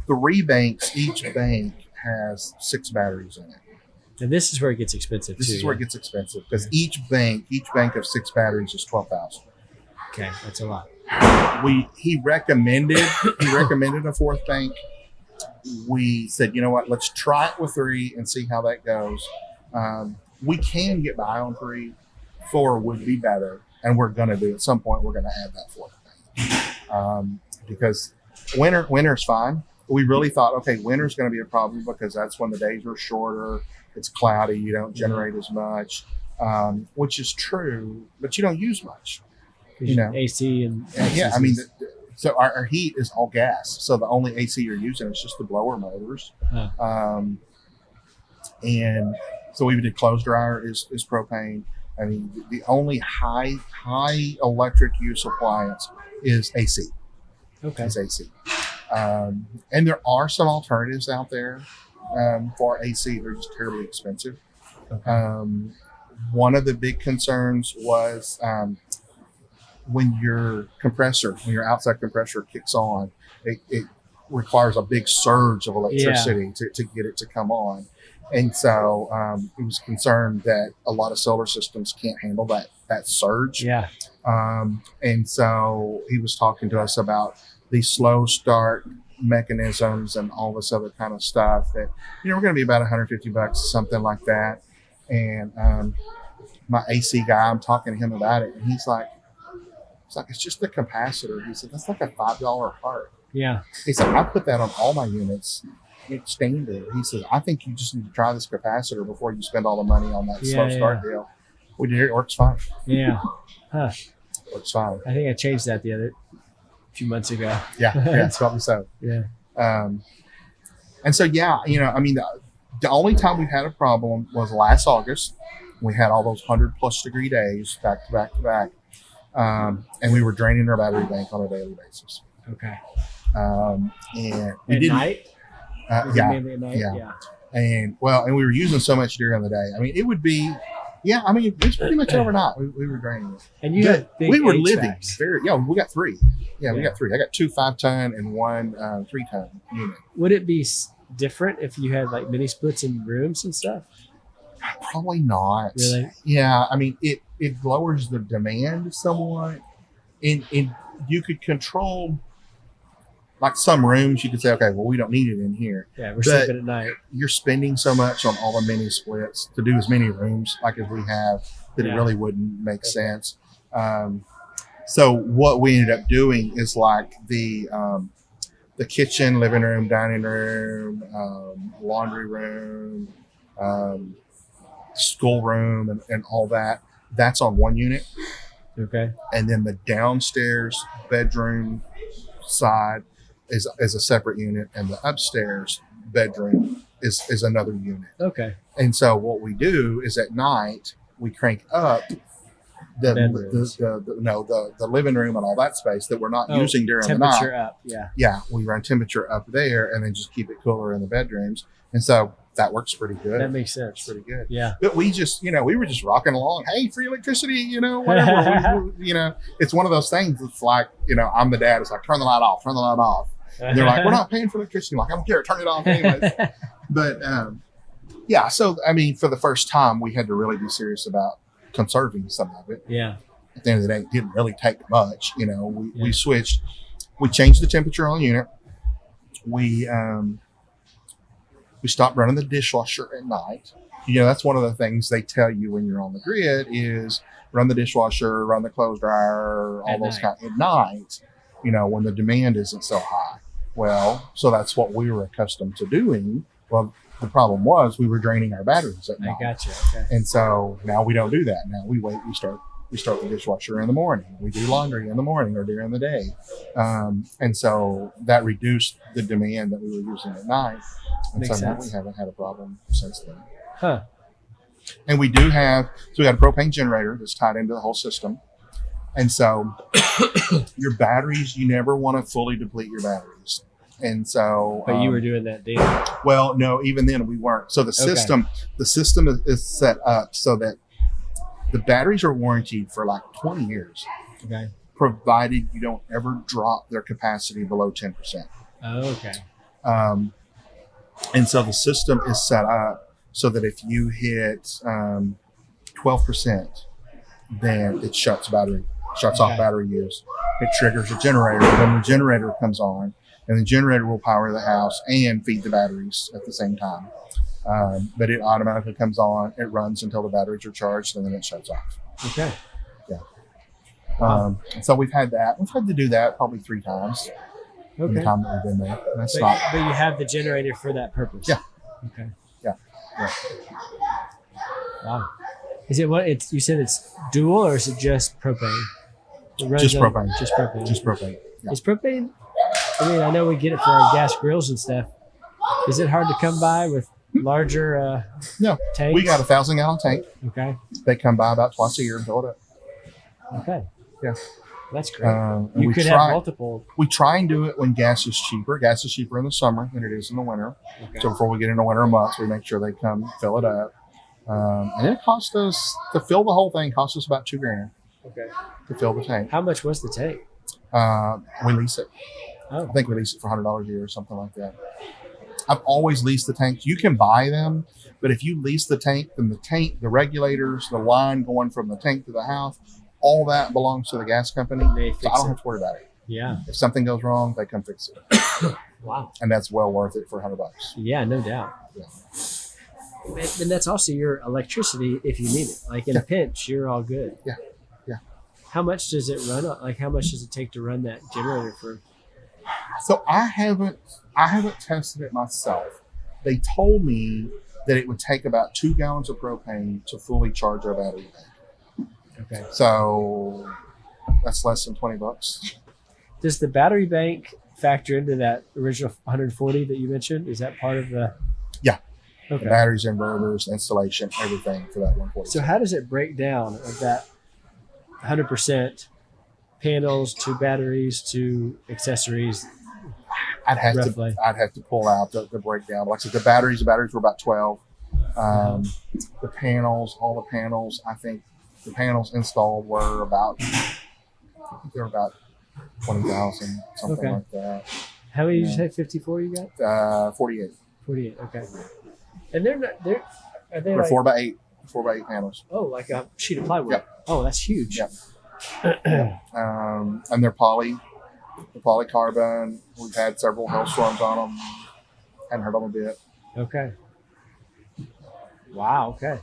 3 banks. Each bank has 6 batteries in it. And this is where it gets expensive. This is where it gets expensive because each bank of 6 batteries is $12,000. Okay, that's a lot. He recommended a 4th bank. We said, you know what? Let's try it with 3 and see how that goes. We can get by on 3. 4 would be better, and we're going to do at some point. We're going to add that 4th bank because winter's fine. We really thought, okay, winter's going to be a problem because that's when the days are shorter. It's cloudy. You don't generate as much, which is true, but you don't use much. AC and yeah. I mean, so our heat is all gas. So the only AC you're using is just the blower motors. And so we did clothes dryer is propane. I mean, the only high electric use appliance is AC. Okay. Is AC. And there are some alternatives out there for AC. They're just terribly expensive. Okay. One of the big concerns was when your outside compressor kicks on, it requires a big surge of electricity to get it to come on. And so it was concerned that a lot of solar systems can't handle that surge. Yeah. And so he was talking to us about these slow start mechanisms and all this other kind of stuff that, we're going to be about $150, something like that. And my AC guy, I'm talking to him about it, and he's like, it's just the capacitor. He said, that's like a $5 part. Yeah. He said, I put that on all my units. It's standard. He says, I think you just need to try this capacitor before you spend all the money on that slow start deal. We did it. It works fine. Yeah. Huh. Works fine. I think I changed that a few months ago. Yeah, it's probably so. Yeah. And so, the only time we've had a problem was last August. We had all those 100+ degree days back to back to back. And we were draining our battery bank on a daily basis. Okay. And we at didn't. Night? Mainly at night? Yeah. And we were using so much during the day. I mean, it would be, it was pretty much overnight. We were draining it. And you had big we were HVACs. living very, we got 3. We got 3. I got 2 5-ton and 1 3-ton unit. Would it be different if you had like mini splits in rooms and stuff? Probably not. Really? Yeah. I mean, it lowers the demand somewhat. And you could control, like some rooms, you could say, okay, well, we don't need it in here. Yeah, we're sleeping at night. You're spending so much on all the mini splits to do as many rooms like as we have that it really wouldn't make sense. So what we ended up doing is like the kitchen, living room, dining room, laundry room, school room, and all that. That's on one unit. Okay. And then the downstairs bedroom side is a separate unit, and the upstairs bedroom is another unit. Okay. And so what we do is at night we crank up the living room and all that space that we're not using during the night. Temperature up, yeah. Yeah, we run temperature up there and then just keep it cooler in the bedrooms. And so that works pretty good. That makes sense. Pretty good. Yeah. But we just, we were just rocking along. Hey, free electricity, whatever. It's one of those things. It's like, I'm the dad. It's like, turn the light off. And they're like, we're not paying for electricity. I'm like, I don't care. Turn it off anyways. But so, I mean, for the first time, we had to really be serious about conserving some of it. Yeah. At the end of the day, it didn't really take much. We switched. We changed the temperature on the unit. We stopped running the dishwasher at night. That's one of the things they tell you when you're on the grid is run the dishwasher, run the clothes dryer, all those kinds at night, when the demand isn't so high. Well, so that's what we were accustomed to doing. Well, the problem was we were draining our batteries at night. I gotcha. Okay. And so now we don't do that. Now we wait, we start the dishwasher in the morning. We do laundry in the morning or during the day. And so that reduced the demand that we were using at night. And Makes so now sense. we haven't had a problem since then. Huh. And we do have, so we got a propane generator that's tied into the whole system. And so your batteries, you never want to fully deplete your batteries. And so, But you were doing that daily. Well, no, even then we weren't. So the system is set up so that the batteries are warranted for like 20 years. Okay. Provided you don't ever drop their capacity below 10%. Oh, okay. And so the system is set up so that if you hit 12%, then it shuts off battery use. It triggers a generator. Then the generator comes on, and the generator will power the house and feed the batteries at the same time. But it automatically comes on, it runs until the batteries are charged, and then it shuts off. Okay. Yeah. So we've had that. We've had to do that probably 3 times. in the time that we've been there. And that's but you have the generator for that purpose. Yeah. Okay. Yeah. Wow. Is it what it's? You said it's dual, or is it just propane? Just propane. Just propane. Just propane. Yeah. Is propane? I mean, I know we get it for our gas grills and stuff. Is it hard to come by with larger No. tanks? We got a 1,000-gallon tank. Okay. They come by about twice a year and fill it up. Okay. Yeah. That's great. You could have multiple. We try and do it when gas is cheaper. Gas is cheaper in the summer than it is in the winter. Okay. So before we get into winter months, we make sure they come fill it up. And it cost us, to fill the whole thing, cost us about $2,000 Okay. to fill the tank. How much was the tank? We lease it. Oh. I think we lease it for $100 a year or something like that. I've always leased the tanks. You can buy them, but if you lease the tank, then the tank, the regulators, the line going from the tank to the house, all that belongs to the gas company. So I don't have to worry about it. Yeah. If something goes wrong, they come fix it. Wow. And that's well worth it for $100. Yeah, no doubt. Yeah. And that's also your electricity if you need it. Like in a pinch, you're all good. Yeah. How much does it run? Like how much does it take to run that generator for? So I haven't tested it myself. They told me that it would take about 2 gallons of propane to fully charge our battery bank. Okay. So that's less than $20. Does the battery bank factor into that original 140 that you mentioned? Is that part of the? Yeah. Okay. The batteries, inverters, installation, everything for that 140. So how does it break down of that 100% panels to batteries to accessories? I'd have roughly. to pull out the breakdown. Like I said, the batteries were about 12. The panels, all the panels, I think the panels installed were about 20,000, something like that. How many did you say? 54 you got? 48. 48. Okay. And are they They're like 4x8 panels. Oh, like a sheet of plywood. Yep. Oh, that's huge. Yep. And they're polycarbon. We've had several hailstorms on them. Hadn't hurt them a bit. Okay. Wow. Okay.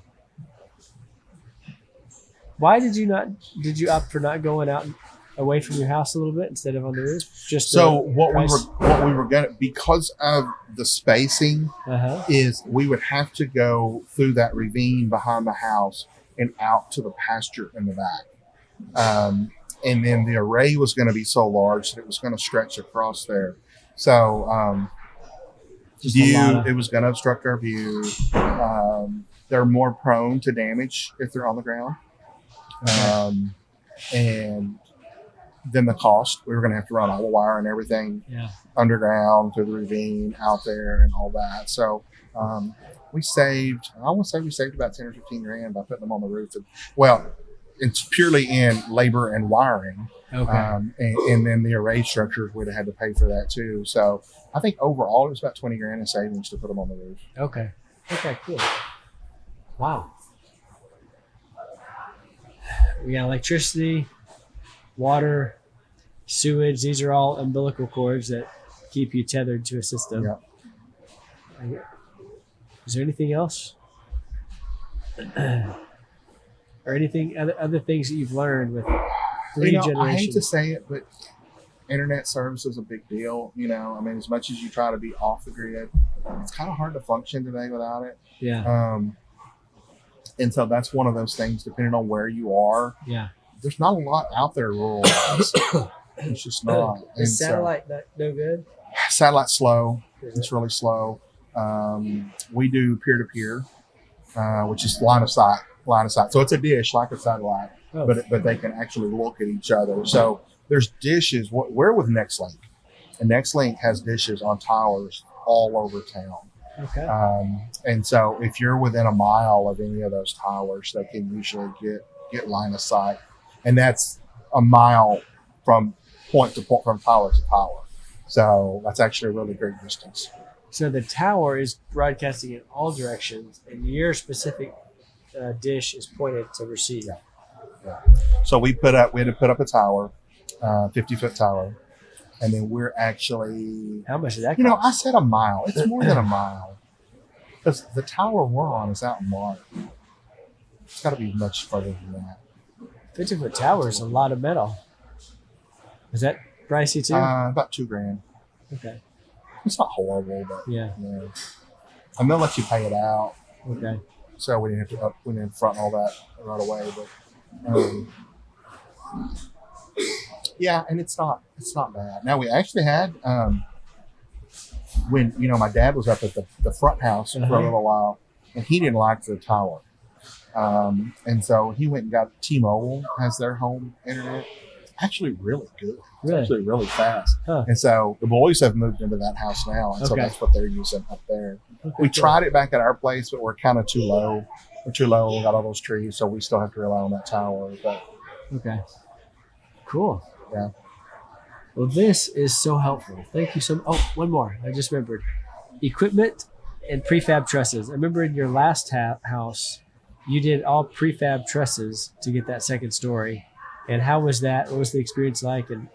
Why did you opt for not going out away from your house a little bit instead of on the roof? Just so what we were gonna, because of the spacing, is we would have to go through that ravine behind the house and out to the pasture in the back. And then the array was going to be so large that it was going to stretch across there. So it was going to obstruct our view. They're more prone to damage if they're on the ground. And then the cost, we were going to have to run all the wire and everything underground through the ravine out there and all that. So we saved about 10 or 15 grand by putting them on the roof. It's purely in labor and wiring. Okay. And then the array structures would have had to pay for that too. So I think overall it was about 20 grand in savings to put them on the roof. Okay, cool. Wow. We got electricity, water, sewage. These are all umbilical cords that keep you tethered to a system. Yeah. Is there anything else? Or anything other things that you've learned with three generations? I hate to say it, but internet service is a big deal. I mean, as much as you try to be off the grid, it's kind of hard to function today without it. Yeah. And so that's one of those things, depending on where you are. Yeah. There's not a lot out there rural. It's just not. Is satellite no good? Satellite's slow. It's really slow. We do peer-to-peer, which is line of sight. So it's a dish like a satellite, but they can actually look at each other. So there's dishes. We're with Nextlink, and Nextlink has dishes on towers all over town. Okay. And so if you're within a mile of any of those towers, they can usually get line of sight, and that's a mile from point to point, from tower to tower. So that's actually a really great distance. So the tower is broadcasting in all directions, and your specific dish is pointed to receive. Yeah. So we had to put up a tower, 50-foot tower, and then we're actually. How much did that cost? I said a mile. It's more than a mile, because the tower we're on is out in Mark. It's got to be much further than that. 50-foot tower is a lot of metal. Is that pricey too? About $2,000. Okay. It's not horrible, but Yeah. And they'll let you pay it out. Okay. So we didn't have to front all that right away. But yeah, and it's not bad. Now we actually had when my dad was up at the front house for a little while, and he didn't like the tower, and so he went and got T-Mobile as their home internet. Actually, really good. It's actually really fast. Huh. And so the boys have moved into that house now, and so that's what they're using up there. Okay, we tried it back at our place, but we're kind of too low. We're too low. We got all those trees, so we still have to rely on that tower. But okay, cool. Yeah. Well, this is so helpful. Thank you so much. Oh, one more. I just remembered. Equipment and prefab trusses. I remember in your last house, you did all prefab trusses to get that second story. And how was that? What was the experience like? And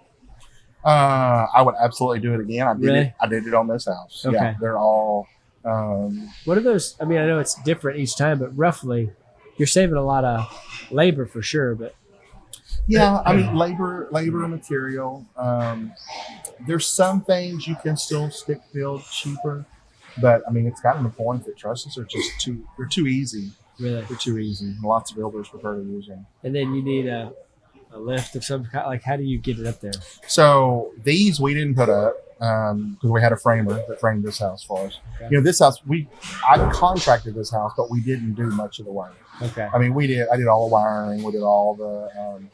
I would absolutely do it again. I did Really? it. I did it on this house. Okay. Yeah, they're all. What are those? I mean, I know it's different each time, but roughly, you're saving a lot of labor for sure. But yeah, I mean, labor and material. There's some things you can still stick build cheaper, but I mean, it's gotten to the point that trusses are just they're too easy. Really, they're too easy. Lots of builders prefer to use them. And then you need a lift of some kind. Like, how do you get it up there? So these we didn't put up because we had a framer that framed this house for us. Okay. This house I contracted this house, but we didn't do much of the work. Okay. I mean, I did all the wiring. We did all the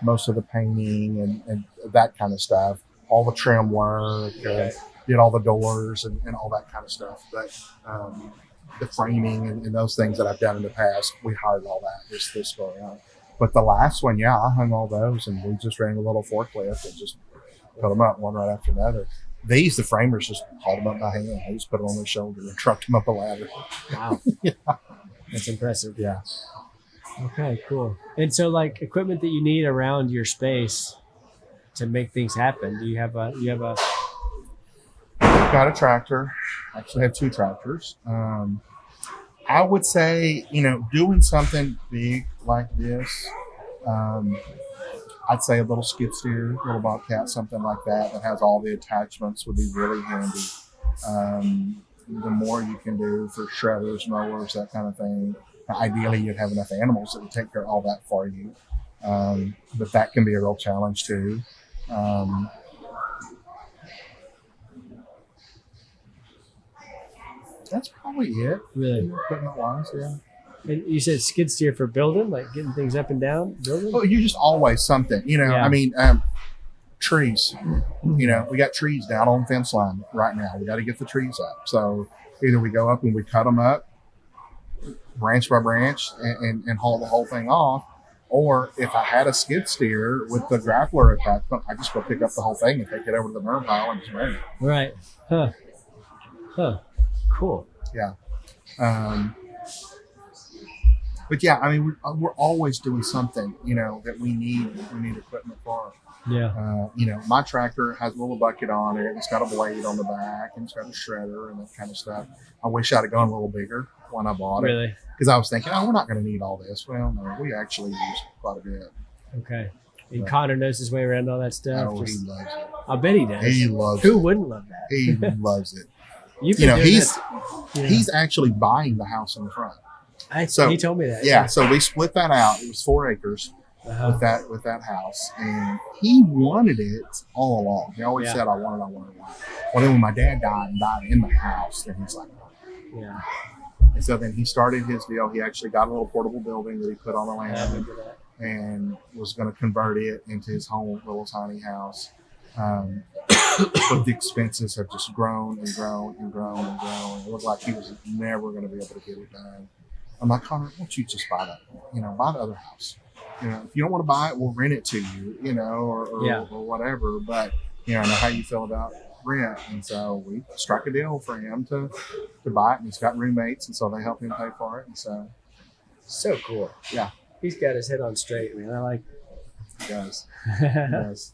most of the painting and that kind of stuff. All the trim work. Did all the doors and all that kind of stuff. But the framing and those things that I've done in the past, we hired all that this go around. But the last one, I hung all those, and we just ran a little forklift and just put them up one right after another. The framers just hauled them up by hand. They just put them on their shoulder and trucked them up a ladder. Wow. Yeah. That's impressive. Yeah. Okay, cool. And so, like, equipment that you need around your space to make things happen. Do you have a? Got a tractor. Actually, have two tractors. I would say, doing something big like this, I'd say a little skid steer, a little Bobcat, something like that has all the attachments would be really handy. The more you can do for shredders, mowers, that kind of thing. Ideally, you'd have enough animals that would take care of all that for you. But that can be a real challenge too. That's probably it. Really? Equipment-wise, yeah. And you said skid steer for building, like getting things up and down, building? Oh, you just always something, Yeah. I mean, trees, we got trees down on the fence line right now. We got to get the trees up. So either we go up and we cut them up branch by branch and haul the whole thing off. Or if I had a skid steer with the grappler attachment, I just go pick up the whole thing and take it over to the burn pile and just burn it. Right. Huh. Cool. Yeah. But yeah, I mean, we're always doing something, that we need equipment for. Yeah. My tractor has a little bucket on it. It's got a blade on the back and it's got a shredder and that kind of stuff. I wish I'd have gone a little bigger when I bought it. Really? Because I was thinking, we're not going to need all this. Well, no, we actually use quite a bit. Okay. And Connor knows his way around all that stuff. Oh, he loves it. I bet he does. He loves Who it. wouldn't love that? He loves it. He's actually buying the house in the front. He told me that. Yeah, so we split that out. It was 4 acres with that house, and he wanted it all along. He always said, "I want it." Well, then when my dad died in the house, then he's like, Yeah. And so then he started his deal. He actually got a little portable building that he put on the land and was going to convert it into his home little tiny house. But the expenses have just grown and grown and grown and grown. It looked like he was never going to be able to get it done. I'm like, Connor, why don't you just buy that? Buy the other house. If you don't want to buy it, we'll rent it to you, or whatever. But, I know how you feel about rent. And so we struck a deal for him to buy it. And he's got roommates, and so they help him pay for it. And so cool. Yeah. He's got his head on straight, man. I like it. He does. He does.